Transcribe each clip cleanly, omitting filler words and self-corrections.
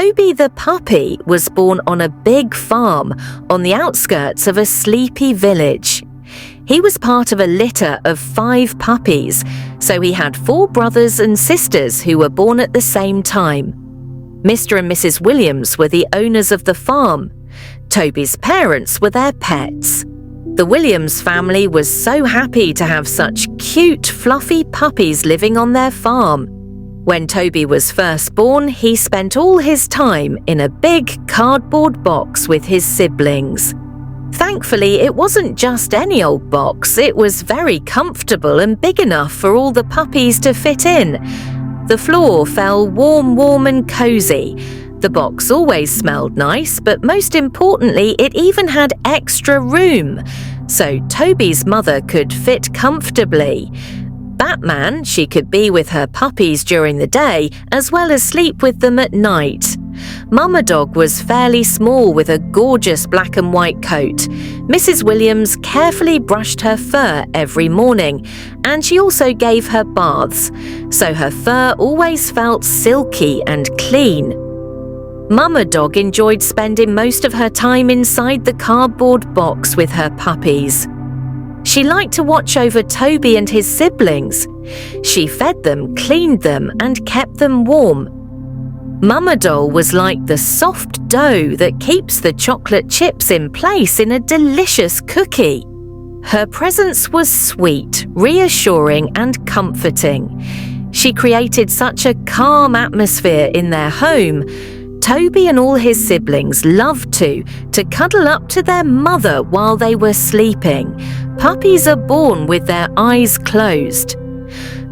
Toby the puppy was born on a big farm on the outskirts of a sleepy village. He was part of a litter of 5 puppies, so he had 4 brothers and sisters who were born at the same time. Mr. and Mrs. Williams were the owners of the farm. Toby's parents were their pets. The Williams family was so happy to have such cute, fluffy puppies living on their farm. When Toby was first born, he spent all his time in a big cardboard box with his siblings. Thankfully, it wasn't just any old box. It was very comfortable and big enough for all the puppies to fit in. The floor felt warm and cozy. The box always smelled nice, but most importantly, it even had extra room, so Toby's mother could fit comfortably. Batman, she could be with her puppies during the day as well as sleep with them at night. Mama Dog was fairly small with a gorgeous black and white coat. Mrs. Williams carefully brushed her fur every morning, and she also gave her baths, so her fur always felt silky and clean. Mama Dog enjoyed spending most of her time inside the cardboard box with her puppies. She liked to watch over Toby and his siblings. She fed them, cleaned them, and kept them warm. Mama Doll was like the soft dough that keeps the chocolate chips in place in a delicious cookie. Her presence was sweet, reassuring, and comforting. She created such a calm atmosphere in their home. Toby and all his siblings loved to cuddle up to their mother while they were sleeping. Puppies are born with their eyes closed.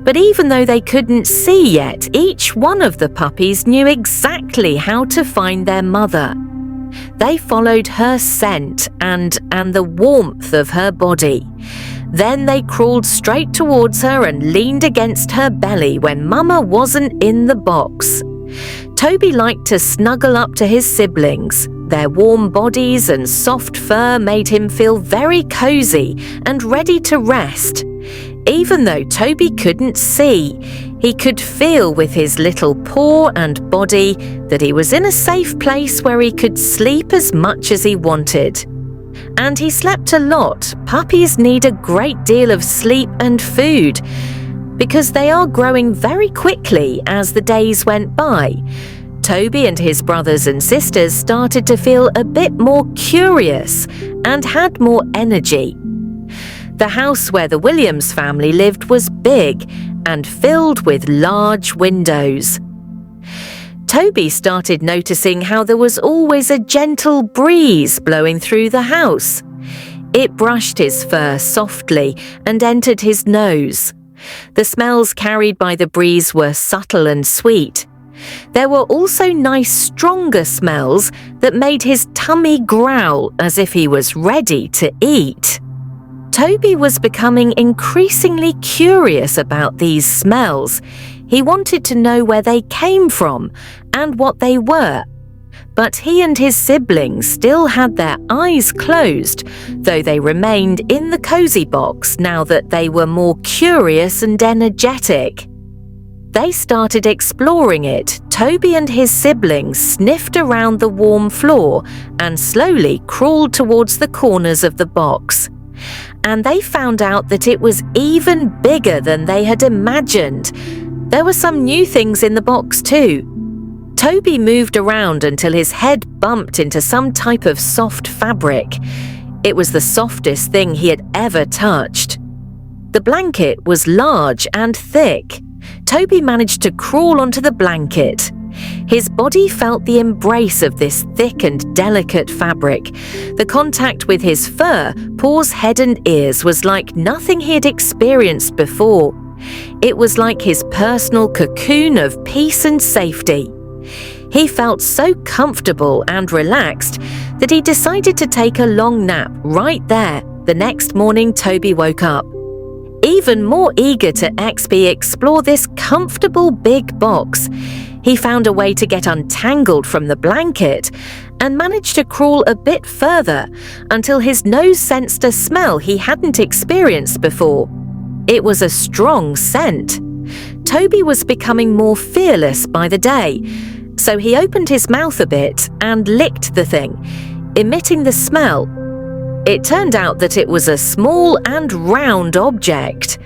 But even though they couldn't see yet, each one of the puppies knew exactly how to find their mother. They followed her scent and the warmth of her body. Then they crawled straight towards her and leaned against her belly when Mama wasn't in the box. Toby liked to snuggle up to his siblings. Their warm bodies and soft fur made him feel very cozy and ready to rest. Even though Toby couldn't see, he could feel with his little paw and body that he was in a safe place where he could sleep as much as he wanted. And he slept a lot. Puppies need a great deal of sleep and food, because they are growing very quickly as the days went by. Toby and his brothers and sisters started to feel a bit more curious and had more energy. The house where the Williams family lived was big and filled with large windows. Toby started noticing how there was always a gentle breeze blowing through the house. It brushed his fur softly and entered his nose. The smells carried by the breeze were subtle and sweet. There were also nice, stronger smells that made his tummy growl as if he was ready to eat. Toby was becoming increasingly curious about these smells. He wanted to know where they came from and what they were. But he and his siblings still had their eyes closed, though they remained in the cozy box now that they were more curious and energetic. They started exploring it. Toby and his siblings sniffed around the warm floor and slowly crawled towards the corners of the box. And they found out that it was even bigger than they had imagined. There were some new things in the box too. Toby moved around until his head bumped into some type of soft fabric. It was the softest thing he had ever touched. The blanket was large and thick. Toby managed to crawl onto the blanket. His body felt the embrace of this thick and delicate fabric. The contact with his fur, paws, head and ears was like nothing he had experienced before. It was like his personal cocoon of peace and safety. He felt so comfortable and relaxed that he decided to take a long nap right there. The next morning, Toby woke up. Even more eager to explore this comfortable big box, he found a way to get untangled from the blanket and managed to crawl a bit further until his nose sensed a smell he hadn't experienced before. It was a strong scent. Toby was becoming more fearless by the day. So he opened his mouth a bit and licked the thing, emitting the smell. It turned out that it was a small and round object.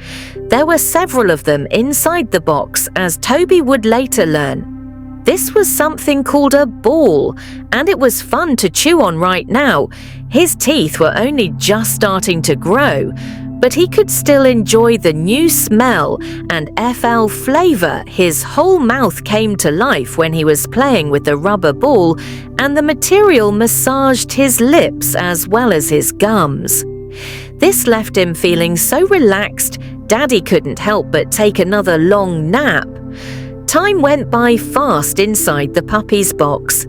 There were several of them inside the box, as Toby would later learn. This was something called a ball, and it was fun to chew on right now. His teeth were only just starting to grow, but he could still enjoy the new smell and FL flavor. His whole mouth came to life when he was playing with the rubber ball, and the material massaged his lips as well as his gums. This left him feeling so relaxed, Daddy couldn't help but take another long nap. Time went by fast inside the puppy's box.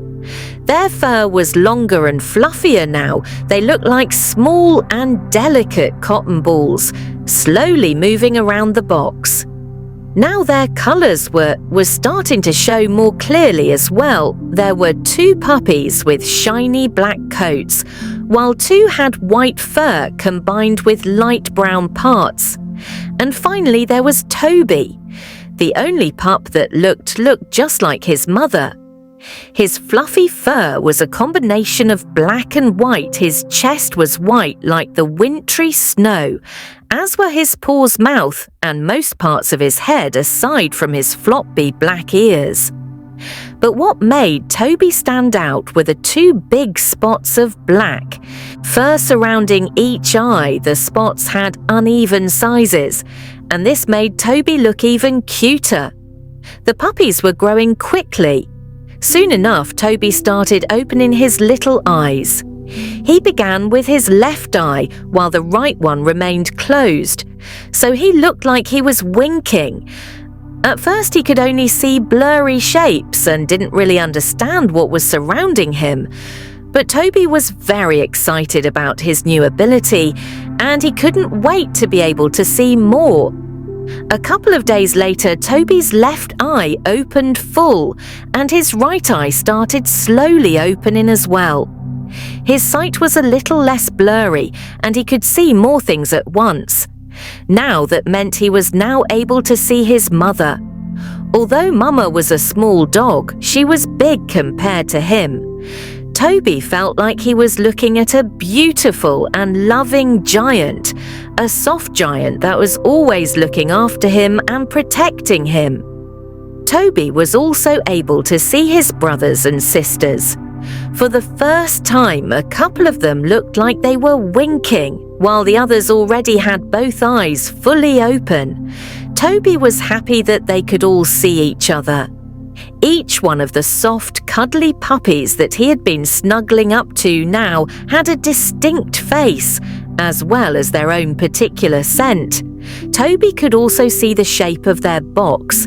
Their fur was longer and fluffier now. They looked like small and delicate cotton balls, slowly moving around the box. Now their colours were starting to show more clearly as well. There were 2 puppies with shiny black coats, while 2 had white fur combined with light brown parts. And finally there was Toby, the only pup that looked just like his mother. His fluffy fur was a combination of black and white. His chest was white like the wintry snow, as were his paws, mouth, and most parts of his head aside from his floppy black ears. But what made Toby stand out were the 2 big spots of black. Fur surrounding each eye, the spots had uneven sizes, and this made Toby look even cuter. The puppies were growing quickly. Soon enough, Toby started opening his little eyes. He began with his left eye while the right one remained closed, so he looked like he was winking. At first he could only see blurry shapes and didn't really understand what was surrounding him. But Toby was very excited about his new ability, and he couldn't wait to be able to see more. A couple of days later, Toby's left eye opened full, and his right eye started slowly opening as well. His sight was a little less blurry, and he could see more things at once. Now that meant he was now able to see his mother. Although Mama was a small dog, she was big compared to him. Toby felt like he was looking at a beautiful and loving giant, a soft giant that was always looking after him and protecting him. Toby was also able to see his brothers and sisters. For the first time, a couple of them looked like they were winking, while the others already had both eyes fully open. Toby was happy that they could all see each other. Each one of the soft, cuddly puppies that he had been snuggling up to now had a distinct face, as well as their own particular scent. Toby could also see the shape of their box.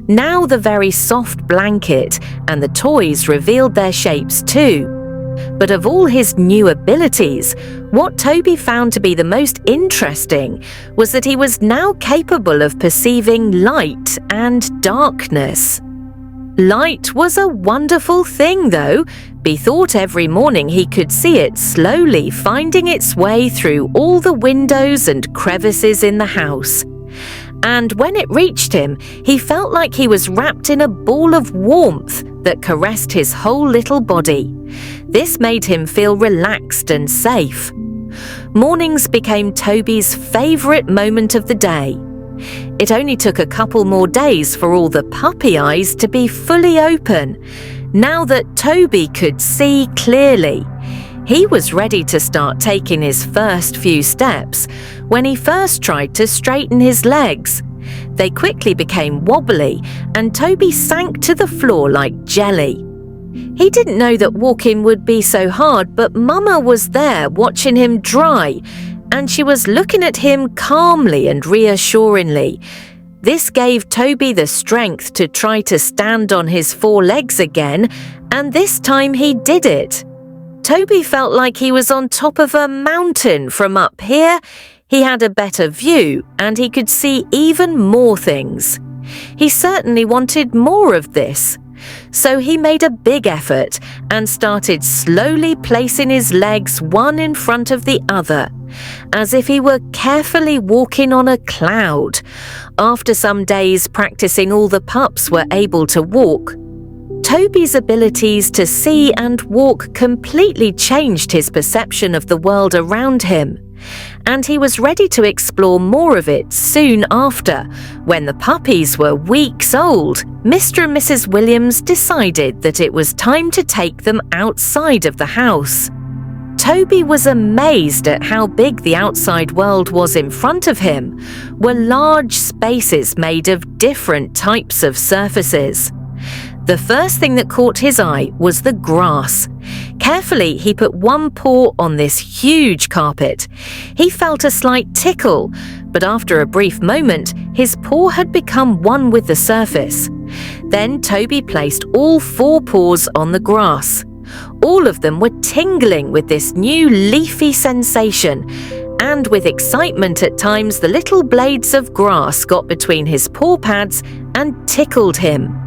Now the very soft blanket and the toys revealed their shapes too. But of all his new abilities, what Toby found to be the most interesting was that he was now capable of perceiving light and darkness. Light was a wonderful thing, though. He thought every morning he could see it slowly finding its way through all the windows and crevices in the house. And when it reached him, he felt like he was wrapped in a ball of warmth that caressed his whole little body. This made him feel relaxed and safe. Mornings became Toby's favourite moment of the day. It only took a couple more days for all the puppy eyes to be fully open. Now that Toby could see clearly, he was ready to start taking his first few steps when he first tried to straighten his legs. They quickly became wobbly and Toby sank to the floor like jelly. He didn't know that walking would be so hard, but Mama was there watching him dry, and she was looking at him calmly and reassuringly. This gave Toby the strength to try to stand on his 4 legs again, and this time he did it. Toby felt like he was on top of a mountain from up here. He had a better view, and he could see even more things. He certainly wanted more of this. So he made a big effort and started slowly placing his legs one in front of the other, as if he were carefully walking on a cloud. After some days practicing, all the pups were able to walk. Toby's abilities to see and walk completely changed his perception of the world around him, and he was ready to explore more of it soon after. When the puppies were weeks old, Mr. and Mrs. Williams decided that it was time to take them outside of the house. Toby was amazed at how big the outside world was in front of him, were large spaces made of different types of surfaces. The first thing that caught his eye was the grass. Carefully, he put one paw on this huge carpet. He felt a slight tickle, but after a brief moment, his paw had become one with the surface. Then Toby placed all 4 paws on the grass. All of them were tingling with this new leafy sensation, and with excitement at times the little blades of grass got between his paw pads and tickled him.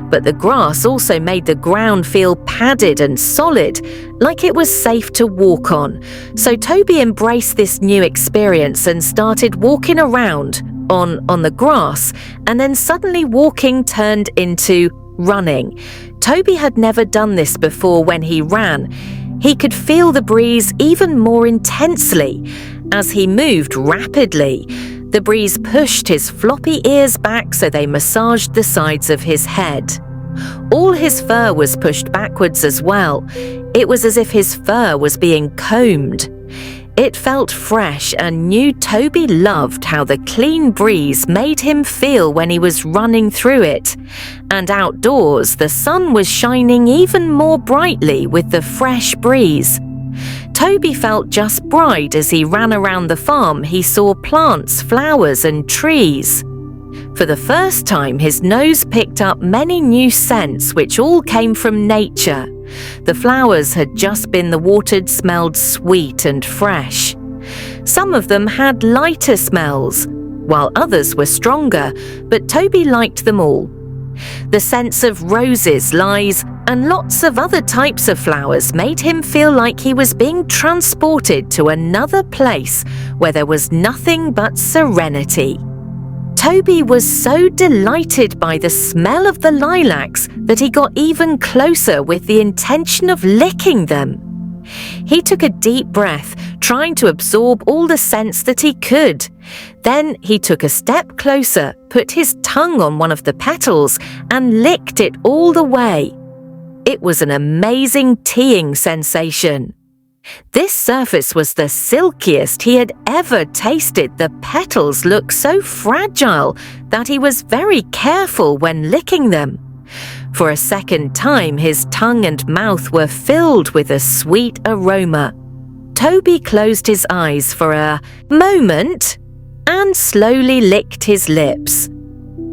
But the grass also made the ground feel padded and solid, like it was safe to walk on. So Toby embraced this new experience and started walking around on the grass, and then suddenly walking turned into running. Toby had never done this before when he ran. He could feel the breeze even more intensely. As he moved rapidly, the breeze pushed his floppy ears back so they massaged the sides of his head. All his fur was pushed backwards as well. It was as if his fur was being combed. It felt fresh, and new Toby loved how the clean breeze made him feel when he was running through it. And outdoors, the sun was shining even more brightly with the fresh breeze. Toby felt just bright as he ran around the farm. He saw plants, flowers, and trees. For the first time, his nose picked up many new scents which all came from nature. The flowers had just been watered, smelled sweet and fresh. Some of them had lighter smells, while others were stronger, but Toby liked them all. The scents of roses, lilacs, and lots of other types of flowers made him feel like he was being transported to another place where there was nothing but serenity. Toby was so delighted by the smell of the lilacs that he got even closer with the intention of licking them. He took a deep breath, trying to absorb all the scents that he could. Then he took a step closer, put his tongue on one of the petals, and licked it all the way. It was an amazing teeing sensation. This surface was the silkiest he had ever tasted. The petals looked so fragile that he was very careful when licking them. For a second time, his tongue and mouth were filled with a sweet aroma. Toby closed his eyes for a moment and slowly licked his lips.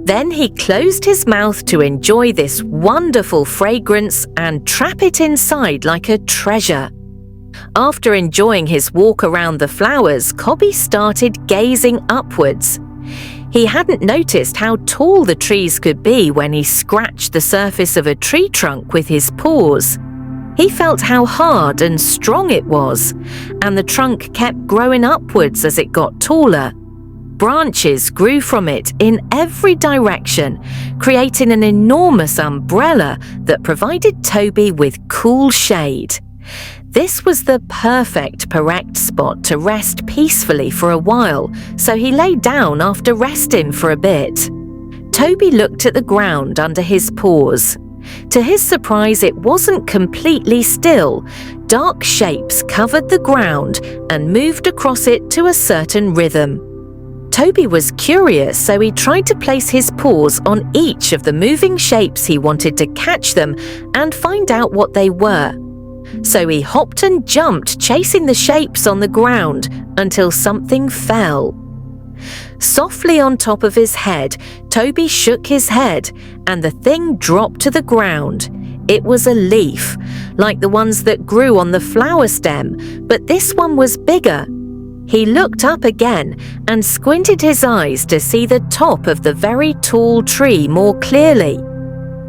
Then he closed his mouth to enjoy this wonderful fragrance and trap it inside like a treasure. After enjoying his walk around the flowers, Toby started gazing upwards. He hadn't noticed how tall the trees could be when he scratched the surface of a tree trunk with his paws. He felt how hard and strong it was, and the trunk kept growing upwards as it got taller. Branches grew from it in every direction, creating an enormous umbrella that provided Toby with cool shade. This was the perfect parked spot to rest peacefully for a while, so he lay down after resting for a bit. Toby looked at the ground under his paws. To his surprise, it wasn't completely still. Dark shapes covered the ground and moved across it to a certain rhythm. Toby was curious, so he tried to place his paws on each of the moving shapes he wanted to catch them and find out what they were. So he hopped and jumped, chasing the shapes on the ground until something fell. Softly on top of his head, Toby shook his head and the thing dropped to the ground. It was a leaf, like the ones that grew on the flower stem, but this one was bigger. He looked up again and squinted his eyes to see the top of the very tall tree more clearly.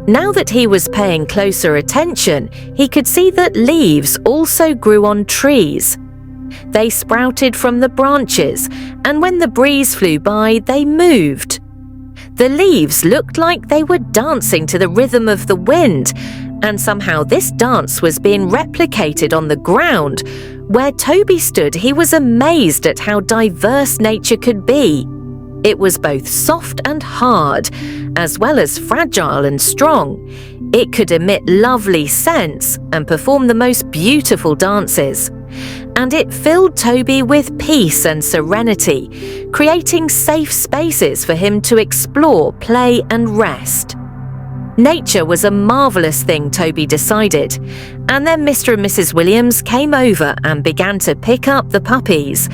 Now that he was paying closer attention, he could see that leaves also grew on trees. They sprouted from the branches, and when the breeze flew by, they moved. The leaves looked like they were dancing to the rhythm of the wind, and somehow this dance was being replicated on the ground. Where Toby stood, he was amazed at how diverse nature could be. It was both soft and hard, as well as fragile and strong. It could emit lovely scents and perform the most beautiful dances. And it filled Toby with peace and serenity, creating safe spaces for him to explore, play and rest. Nature was a marvellous thing, Toby decided, and then Mr. and Mrs. Williams came over and began to pick up the puppies.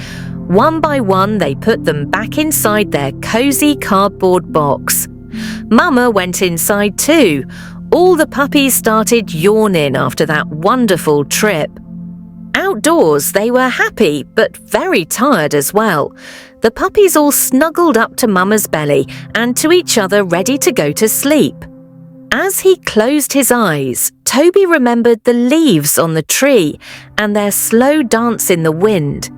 One by one, they put them back inside their cosy cardboard box. Mama went inside too. All the puppies started yawning after that wonderful trip. Outdoors, they were happy but very tired as well. The puppies all snuggled up to Mama's belly and to each other, ready to go to sleep. As he closed his eyes, Toby remembered the leaves on the tree and their slow dance in the wind.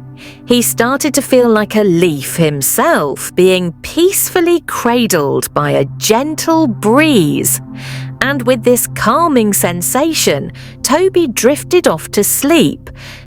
He started to feel like a leaf himself, being peacefully cradled by a gentle breeze. And with this calming sensation, Toby drifted off to sleep,